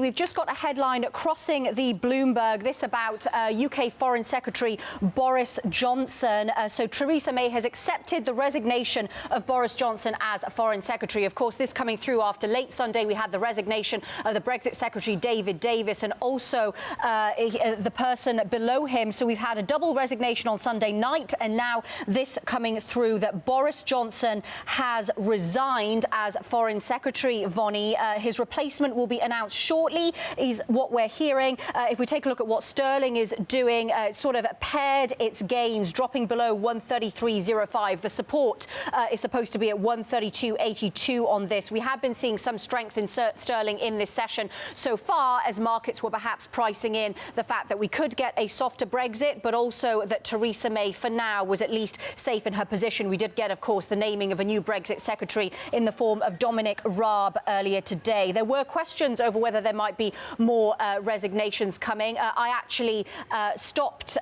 We've just got a headline crossing the Bloomberg, this about UK Foreign Secretary Boris Johnson. So Theresa May has accepted the resignation of Boris Johnson as Foreign Secretary. Of course, this coming through after late Sunday. We had the resignation of the Brexit Secretary David Davis and also the person below him. So we've had a double resignation on Sunday night, and now this coming through that Boris Johnson has resigned as Foreign Secretary. Vonnie, his replacement will be announced shortly, is what we're hearing. If we take a look at what sterling is doing, it's sort of paired its gains, dropping below 133.05. The support is supposed to be at 132.82 on this. We have been seeing some strength in sterling in this session so far, as markets were perhaps pricing in the fact that we could get a softer Brexit, but also that Theresa May, for now, was at least safe in her position. We did get, of course, the naming of a new Brexit secretary in the form of Dominic Raab earlier today. There were questions over whether there might be more resignations coming. I actually stopped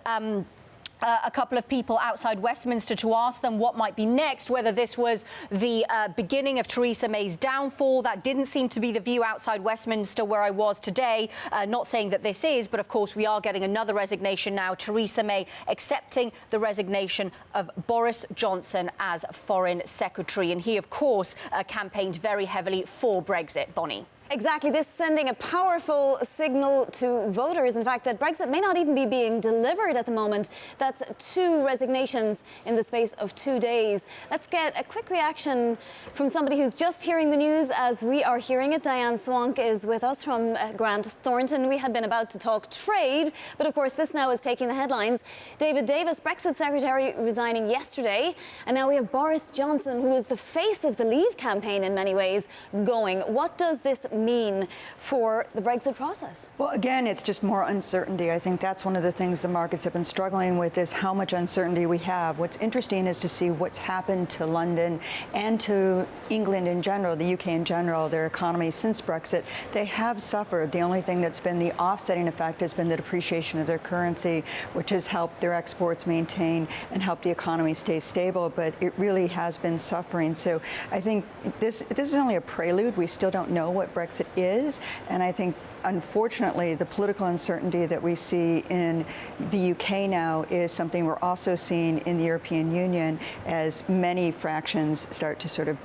a couple of people outside Westminster to ask them what might be next, whether this was the beginning of Theresa May's downfall. That didn't seem to be the view outside Westminster where I was today. Not saying that this is, but of course we are getting another resignation now. Theresa May accepting the resignation of Boris Johnson as Foreign Secretary. And he, of course, campaigned very heavily for Brexit. Vonnie. Exactly. This sending a powerful signal to voters, in fact, that Brexit may not even be being delivered at the moment. That's 2 resignations in the space of 2 days. Let's get a quick reaction from somebody who's just hearing the news as we are hearing it. Diane Swonk is with us from Grant Thornton. We had been about to talk trade, but of course this now is taking the headlines. David Davis, Brexit Secretary, resigning yesterday. And now we have Boris Johnson, who is the face of the Leave campaign in many ways, going. What does this mean for the Brexit process? Well, again, it's just more uncertainty. I think that's one of the things the markets have been struggling with, is how much uncertainty we have. What's interesting is to see what's happened to London and to England in general, the UK in general, their economy since Brexit. They have suffered. The only thing that's been the offsetting effect has been the depreciation of their currency, which has helped their exports maintain and helped the economy stay stable, but it really has been suffering. So I think this is only a prelude. We still don't know what Brexit is, and I think unfortunately, the political uncertainty that we see in the UK now is something we're also seeing in the European Union, as many fractions start to sort of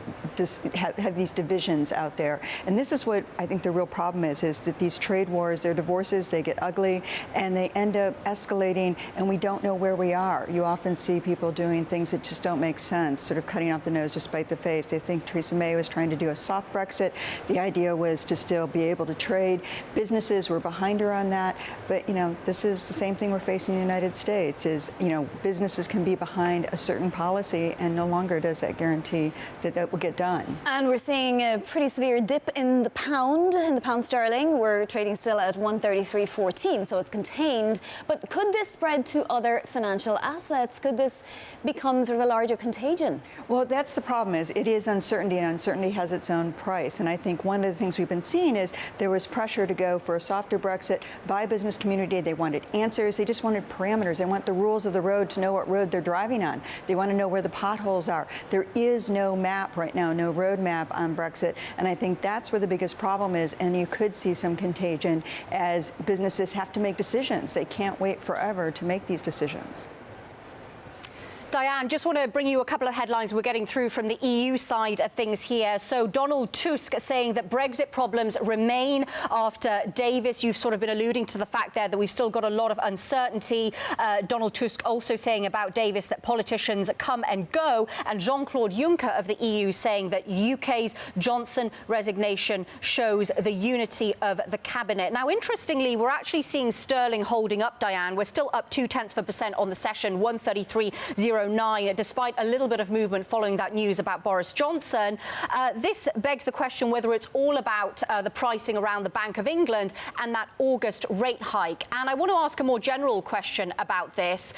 have these divisions out there. And this is what I think the real problem is that these trade wars, they're divorces, they get ugly, and they end up escalating, and we don't know where we are. You often see people doing things that just don't make sense, sort of cutting off the nose to spite the face. They think Theresa May was trying to do a soft Brexit. The idea was to still be able to trade. Businesses were behind her on that, but this is the same thing we're facing in the United States. Is businesses can be behind a certain policy, and no longer does that guarantee that that will get done. And we're seeing a pretty severe dip in the pound sterling. We're trading still at 133.14, so it's contained. But could this spread to other financial assets? Could this become sort of a larger contagion? Well, that's the problem. Is it is uncertainty, and uncertainty has its own price. And I think one of the things we've been seeing is there was pressure to go for a softer Brexit by business community. They wanted answers. They just wanted parameters. They want the rules of the road to know what road they're driving on. They want to know where the potholes are. There is no map right now, no road map on Brexit. And I think that's where the biggest problem is. And you could see some contagion as businesses have to make decisions. They can't wait forever to make these decisions. Diane, just want to bring you a couple of headlines we're getting through from the EU side of things here. So Donald Tusk saying that Brexit problems remain after Davis. You've sort of been alluding to the fact there that we've still got a lot of uncertainty. Donald Tusk also saying about Davis that politicians come and go. And Jean-Claude Juncker of the EU saying that UK's Johnson resignation shows the unity of the cabinet. Now, interestingly, we're actually seeing sterling holding up, Diane. We're still up 0.2% on the session, 133.09, despite a little bit of movement following that news about Boris Johnson. This begs the question whether it's all about the pricing around the Bank of England and that August rate hike. And I want to ask a more general question about this.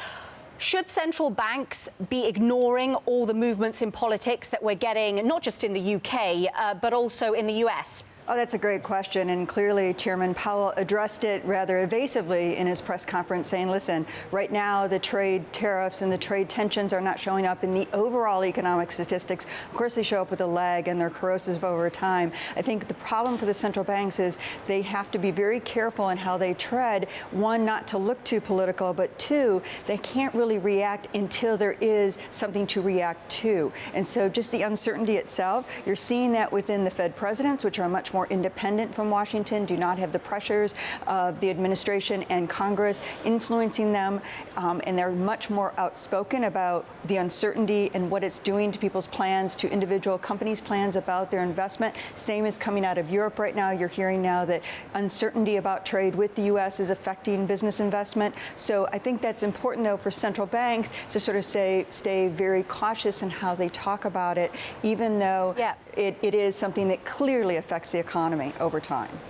Should central banks be ignoring all the movements in politics that we're getting, not just in the UK, but also in the US? Oh, that's a great question. And clearly, Chairman Powell addressed it rather evasively in his press conference, saying, listen, right now the trade tariffs and the trade tensions are not showing up in the overall economic statistics. Of course, they show up with a lag and they're corrosive over time. I think the problem for the central banks is they have to be very careful in how they tread. One, not to look too political, but two, they can't really react until there is something to react to. And so just the uncertainty itself, you're seeing that within the Fed presidents, which are much more independent from Washington, do not have the pressures of the administration and Congress influencing them, and they're much more outspoken about the uncertainty and what it's doing to people's plans, to individual companies' plans about their investment. Same is coming out of Europe right now. You're hearing now that uncertainty about trade with the U.S. is affecting business investment. So I think that's important, though, for central banks to sort of stay very cautious in how they talk about it, even though it is something that clearly affects the economy over time.